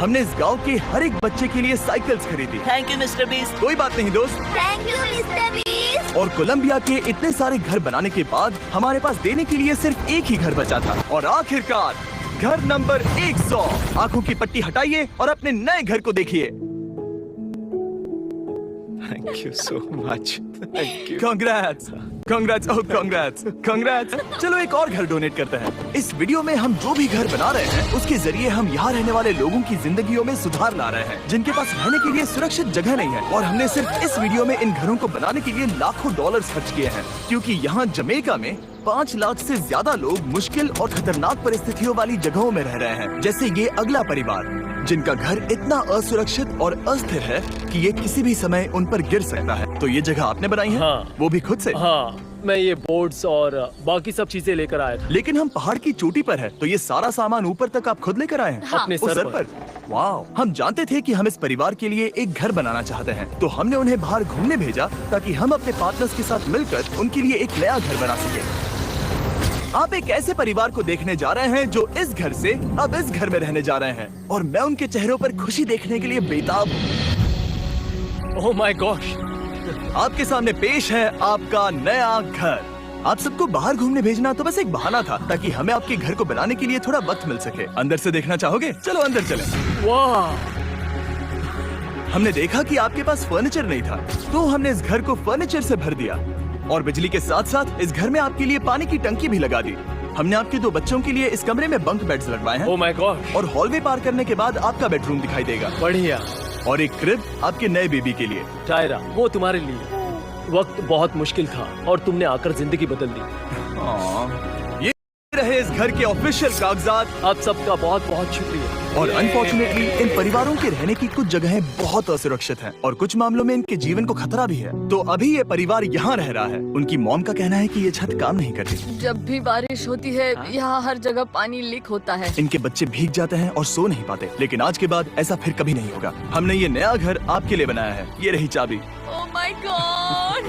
हमने इस गांव के हर एक बच्चे के लिए साइकिल्स खरीदी। Thank you mister beast. कोई बात नहीं दोस्त। Thank you mister beast. और कोलंबिया के इतने सारे घर बनाने के बाद हमारे पास देने के लिए सिर्फ एक ही घर बचा था। और आखिरकार घर नंबर 100। आंखों की पट्टी हटाइए और अपने नए घर को देखिए। Thank you so much. Thank you. Congrats, congrats, oh congrats, congrats. चलो एक और घर डोनेट करते हैं। इस वीडियो में हम जो भी घर बना रहे हैं उसके जरिए हम यहाँ रहने वाले लोगों की जिंदगियों में सुधार ला रहे हैं जिनके पास रहने के लिए सुरक्षित जगह नहीं है। और हमने सिर्फ इस वीडियो में इन घरों को बनाने के लिए लाखों डॉलर्स खर्च किए हैं, क्योंकि यहाँ जमैका में 5 लाख से ज्यादा लोग मुश्किल और खतरनाक परिस्थितियों वाली जगहों में रह रहे हैं। जैसे ये अगला परिवार जिनका घर इतना असुरक्षित और अस्थिर है कि ये किसी भी समय उन पर गिर सकता है। तो ये जगह आपने बनाई है? हाँ। वो भी खुद से? हाँ, मैं ये बोर्ड्स और बाकी सब चीजें लेकर आया था। लेकिन हम पहाड़ की चोटी पर है, तो ये सारा सामान ऊपर तक आप खुद लेकर आए हैं? हाँ। अपने उस सर पर। वाह, हम जानते थे कि हम इस परिवार के लिए एक घर बनाना चाहते हैं, तो हमने उन्हें बाहर घूमने भेजा ताकि हम अपने पार्टनर्स के साथ मिलकर उनके लिए एक नया घर बना सके। आप एक ऐसे परिवार को देखने जा रहे हैं जो इस घर से अब इस घर में रहने जा रहे हैं, और मैं उनके चेहरों पर खुशी देखने के लिए बेताब हूँ। Oh my gosh. आपके सामने पेश है आपका नया घर। आप सबको बाहर घूमने भेजना तो बस एक बहाना था ताकि हमें आपके घर को बनाने के लिए थोड़ा वक्त मिल सके। अंदर से देखना चाहोगे? चलो अंदर चलें। वाह, हमने देखा कि आपके पास फर्नीचर नहीं था, तो हमने इस घर को फर्नीचर से भर दिया। और बिजली के साथ साथ इस घर में आपके लिए पानी की टंकी भी लगा दी। हमने आपके 2 बच्चों के लिए इस कमरे में बंक बेड्स लगवाए हैं। Oh my gosh. और हॉलवे पार करने के बाद आपका बेडरूम दिखाई देगा। बढ़िया। और एक क्रिब आपके नए बेबी के लिए। टायरा, वो तुम्हारे लिए। वक्त बहुत मुश्किल था और तुमने आकर जिंदगी बदल दी। ये रहे इस घर के ऑफिशियल कागजात। आप सबका बहुत बहुत शुक्रिया। और अनफॉर्चुनेटली इन परिवारों के रहने की कुछ जगहें बहुत असुरक्षित हैं और कुछ मामलों में इनके जीवन को खतरा भी है। तो अभी ये परिवार यहाँ रह रहा है। उनकी मॉम का कहना है कि ये छत काम नहीं करती। जब भी बारिश होती है यहाँ हर जगह पानी लीक होता है। इनके बच्चे भीग जाते हैं और सो नहीं पाते, लेकिन आज के बाद ऐसा फिर कभी नहीं होगा। हमने ये नया घर आपके लिए बनाया है। ये रही चाबी। ओह माय गॉड,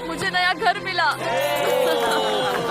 मुझे नया घर मिला।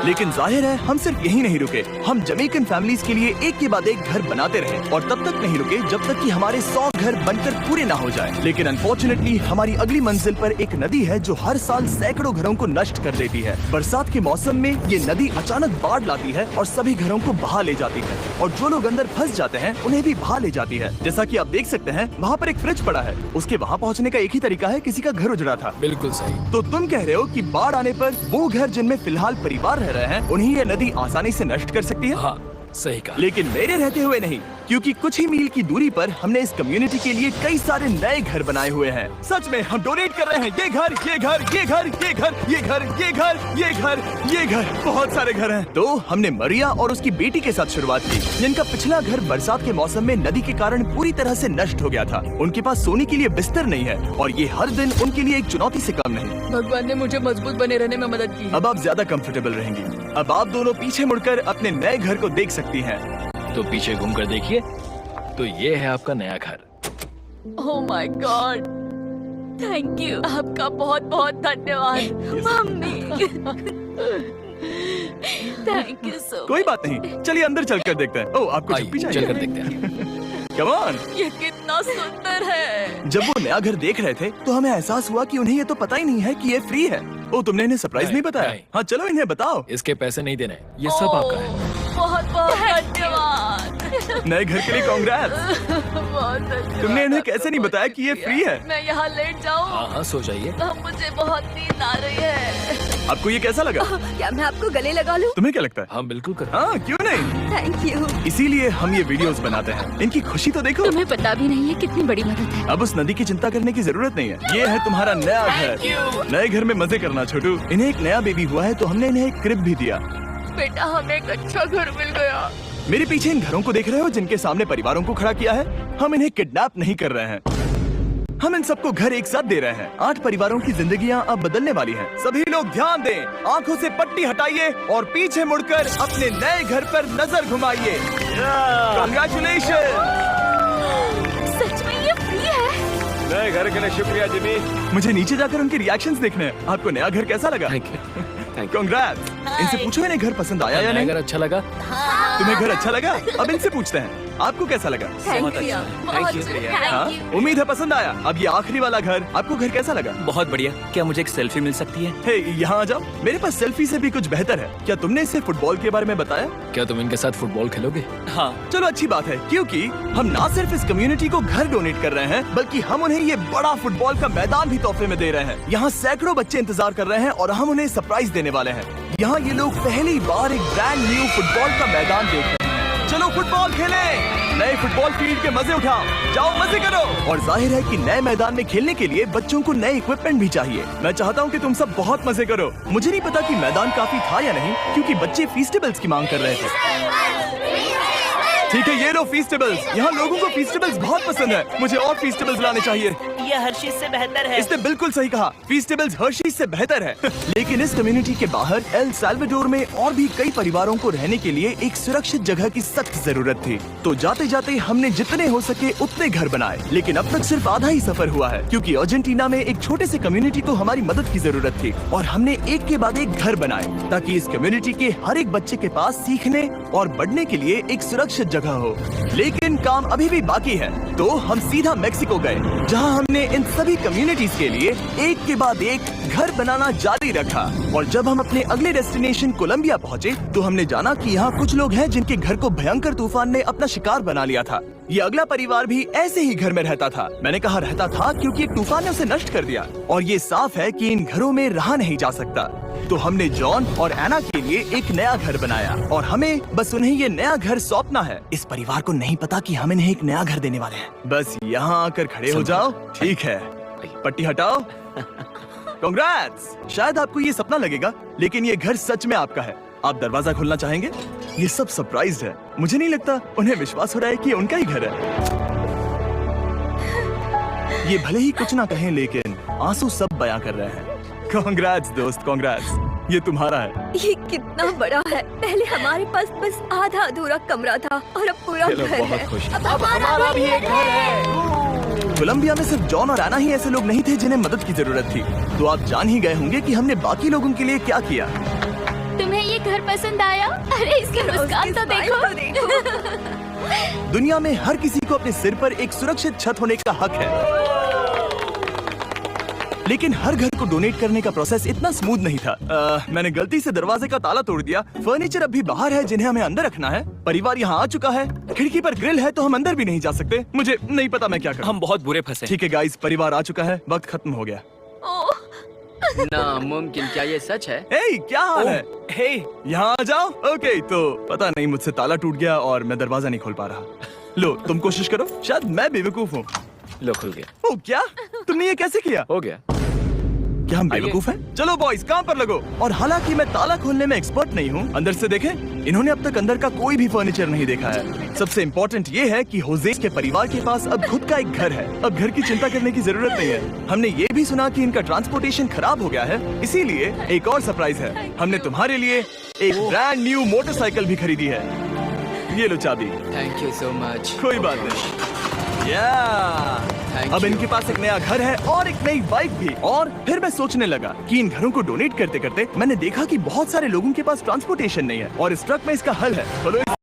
लेकिन जाहिर है हम सिर्फ यही नहीं रुके। हम जमैकन फैमिलीज के लिए एक के बाद एक घर बनाते रहे और तब तक नहीं रुके जब तक कि हमारे 100 घर बनकर पूरे ना हो जाए। लेकिन अनफॉर्चुनेटली हमारी अगली मंजिल पर एक नदी है जो हर साल सैकड़ों घरों को नष्ट कर देती है। बरसात के मौसम में ये नदी अचानक बाढ़ लाती है और सभी घरों को बहा ले जाती है, और जो लोग अंदर फंस जाते हैं उन्हें भी बहा ले जाती है। जैसा कि आप देख सकते हैं वहाँ पर एक फ्रिज पड़ा है। उसके वहाँ पहुँचने का एक ही तरीका है, किसी का घर उजड़ा था। बिल्कुल सही। तो तुम कह रहे हो कि बाढ़ आने पर वो घर जिनमें फिलहाल परिवार रह रहे हैं उन्हें ये नदी आसानी से नष्ट कर सकती है? हाँ, सही कहा। लेकिन मेरे रहते हुए नहीं, क्योंकि कुछ ही मील की दूरी पर हमने इस कम्युनिटी के लिए कई सारे नए घर बनाए हुए हैं। सच में हम डोनेट कर रहे हैं। ये घर, ये घर, ये घर, ये घर, ये घर, ये घर, ये घर, ये घर, बहुत सारे घर हैं। तो हमने मरिया और उसकी बेटी के साथ शुरुआत की, जिनका पिछला घर बरसात के मौसम में नदी के कारण पूरी तरह से नष्ट हो गया था। उनके पास सोने के लिए बिस्तर नहीं है और ये हर दिन उनके लिए एक चुनौती से कम नहीं। भगवान ने मुझे मजबूत बने रहने में मदद की। अब आप ज्यादा कंफर्टेबल रहेंगी। अब आप दोनों पीछे मुड़कर अपने नए घर को देख सकती हैं। तो पीछे घूमकर देखिए, तो ये है आपका नया घर। Oh my God, thank you. आपका बहुत बहुत धन्यवाद मम्मी। Thank you so. कोई बात नहीं, चलिए अंदर चलकर देखते हैं। ओह, आपको छुट्टी चाहिए? चलकर देखते हैं। Come on. ये कितना सुंदर है। जब वो नया घर देख रहे थे तो हमें एहसास हुआ कि उन्हें ये तो पता ही नहीं है कि ये फ्री है। ओ, तुमने इन्हें सरप्राइज नहीं बताया? नहीं। हाँ, चलो इन्हें बताओ। इसके पैसे नहीं देने, ये सब आपका है। बहुत बहुत धन्यवाद। नए घर के लिए कांग्रेट्स। बहुत धन्यवाद। तुमने इन्हें कैसे नहीं बताया कि ये फ्री है? मैं यहाँ लेट जाऊँ? हाँ हाँ, सो जाइए। मुझे बहुत नींद आ रही है। आपको ये कैसा लगा? क्या मैं आपको गले लगा लूं? तुम्हें क्या लगता है? हाँ बिल्कुल कर। हाँ, क्यों नहीं। Thank you. इसीलिए हम ये वीडियोस बनाते हैं। इनकी खुशी तो देखो। तुम्हें पता भी नहीं है कितनी बड़ी मदद है। अब उस नदी की चिंता करने की जरूरत नहीं है। ये है तुम्हारा नया घर। नए घर में मजे करना छोटू। इन्हें एक नया बेबी हुआ है तो हमने इन्हें एक क्रिब भी दिया। बेटा, हमें एक अच्छा घर मिल गया। मेरे पीछे इन घरों को देख रहे हो जिनके सामने परिवारों को खड़ा किया है? हम इन्हें किडनैप नहीं कर रहे हैं। हम इन सबको घर एक साथ दे रहे हैं। 8 परिवारों की जिंदगियां अब बदलने वाली हैं। सभी लोग ध्यान दें, आंखों से पट्टी हटाइए और पीछे मुड़कर अपने नए घर पर नजर घुमाइए। कांग्रेचुलेशन। सच में ये फ्री है? नए घर के लिए शुक्रिया जिमी। मुझे नीचे जाकर उनके रिएक्शंस देखने हैं। आपको नया घर कैसा लगा? Thank you. कांग्रेट्स। इनसे पूछो इन्हें घर पसंद आया या नहीं। अगर अच्छा लगा तुम्हें घर अच्छा लगा? अब इनसे पूछते हैं आपको कैसा लगा? Thank you Thank you. हाँ? उम्मीद है पसंद आया। अब ये आखिरी वाला घर, आपको घर कैसा लगा? बहुत बढ़िया। क्या मुझे एक सेल्फी मिल सकती है? हे, यहाँ आ जाओ। मेरे पास सेल्फी से भी कुछ बेहतर है। क्या तुमने इसे फुटबॉल के बारे में बताया? क्या तुम इनके साथ फुटबॉल खेलोगे? हाँ। चलो अच्छी बात है, क्योंकि हम ना सिर्फ इस कम्युनिटी को घर डोनेट कर रहे हैं, बल्कि हम उन्हें ये बड़ा फुटबॉल का मैदान भी तोहफे में दे रहे हैं। यहाँ सैकड़ों बच्चे इंतजार कर रहे हैं और हम उन्हें सरप्राइज देने वाले हैं। यहाँ ये लोग पहली बार एक ब्रांड न्यू फुटबॉल का मैदान देख रहे हैं। चलो फुटबॉल खेलें, नए फुटबॉल फील्ड के मजे उठाओ, जाओ मजे करो। और जाहिर है कि नए मैदान में खेलने के लिए बच्चों को नए इक्विपमेंट भी चाहिए। मैं चाहता हूँ कि तुम सब बहुत मजे करो। मुझे नहीं पता कि मैदान काफी था या नहीं, क्योंकि बच्चे फीस्टेबल्स की मांग कर रहे थे। ठीक है, ये लो फीस्टेबल्स। यहाँ लोगों को फीस्टेबल्स बहुत पसंद है। मुझे और फीस्टेबल्स लाने चाहिए। ये हर्षीज से बेहतर है। इसने बिल्कुल सही कहा, फीस्टेबल्स हर्शीज से बेहतर है। लेकिन इस कम्युनिटी के बाहर एल साल्वाडोर में और भी कई परिवारों को रहने के लिए एक सुरक्षित जगह की सख्त जरूरत थी। तो जाते जाते हमने जितने हो सके उतने घर बनाए, लेकिन अब तक सिर्फ आधा ही सफर हुआ है, क्योंकि अर्जेंटीना में एक छोटे से कम्युनिटी को हमारी मदद की जरूरत थी। और हमने एक के बाद एक घर बनाए ताकि इस कम्युनिटी के हर एक बच्चे के पास सीखने और बढ़ने के लिए एक सुरक्षित जगह हो। लेकिन काम अभी भी बाकी है, तो हम सीधा मेक्सिको गए, जहां हमने इन सभी कम्युनिटीज के लिए एक के बाद एक घर बनाना जारी रखा। और जब हम अपने अगले डेस्टिनेशन कोलंबिया पहुंचे, तो हमने जाना कि यहाँ कुछ लोग हैं जिनके घर को भयंकर तूफान ने अपना शिकार बना लिया था। ये अगला परिवार भी ऐसे ही घर में रहता था। मैंने कहा रहता था क्योंकि एक तूफान ने उसे नष्ट कर दिया, और ये साफ है कि इन घरों में रहा नहीं जा सकता। तो हमने जॉन और एना के लिए एक नया घर बनाया, और हमें बस उन्हें ये नया घर सौंपना है। इस परिवार को नहीं पता कि हम इन्हें एक नया घर देने वाले हैं। बस यहाँ आकर खड़े हो जाओ। ठीक है, पट्टी हटाओ। कांग्रेट्स। शायद आपको ये सपना लगेगा, लेकिन ये घर सच में आपका है। आप दरवाजा खोलना चाहेंगे? ये सब सरप्राइज है। मुझे नहीं लगता उन्हें विश्वास हो रहा है कि ये उनका ही घर है। ये भले ही कुछ ना कहें, लेकिन आंसू सब बयां कर रहे हैं। कांग्रेट्स दोस्त, कांग्रेट्स। ये तुम्हारा है। ये कितना बड़ा है। पहले हमारे पास बस आधा अधूरा कमरा था, और अब पूरा घर है। अब हमारा भी एक घर है। कोलंबिया में सिर्फ जॉन और एना ही ऐसे लोग नहीं थे जिन्हें मदद की जरूरत थी। तो आप जान ही गए होंगे कि हमने बाकी लोगों के लिए क्या किया। तुम्हें ये घर पसंद आया? अरे इसकी मुस्कान तो देखो। दुनिया में हर किसी को अपने सिर पर एक सुरक्षित छत होने का हक है, लेकिन हर घर को डोनेट करने का प्रोसेस इतना स्मूथ नहीं था। मैंने गलती से दरवाजे का ताला तोड़ दिया। फर्नीचर अब भी बाहर है जिन्हें हमें अंदर रखना है। परिवार यहाँ आ चुका है। खिड़की पर ग्रिल है, तो हम अंदर भी नहीं जा सकते। मुझे नहीं पता मैं क्या करूं। हम बहुत बुरे फंसे। ठीक है गाइस, परिवार आ चुका है। वक्त खत्म हो गया। नामुमकिन, क्या ये सच है? हे, क्या हाल है? हे, यहाँ आ जाओ। ओके, तो पता नहीं मुझसे ताला टूट गया और मैं दरवाजा नहीं खोल पा रहा। लो, तुम कोशिश करो। शायद मैं बेवकूफ हूँ। लो खुल गया। ओ क्या? तुमने ये कैसे किया? हो गया। क्या हम बेवकूफ हैं? चलो बॉयज, काम पर लगो। और हालांकि मैं ताला खोलने में एक्सपर्ट नहीं हूँ, अंदर से देखें। इन्होंने अब तक अंदर का कोई भी फर्नीचर नहीं देखा है। सबसे इम्पोर्टेंट ये है कि होजे के परिवार के पास अब खुद का एक घर है। अब घर की चिंता करने की जरूरत नहीं है। हमने ये भी सुना कि इनका ट्रांसपोर्टेशन खराब हो गया है, इसीलिए एक और सरप्राइज है। हमने तुम्हारे लिए एक ब्रांड न्यू मोटरसाइकिल भी खरीदी है। ये लो चाबी। Thank you so much. कोई बात नहीं। अब इनके पास एक नया घर है और एक नई बाइक भी। और फिर मैं सोचने लगा कि इन घरों को डोनेट करते करते मैंने देखा कि बहुत सारे लोगों के पास ट्रांसपोर्टेशन नहीं है, और इस ट्रक में इसका हल है। बोलो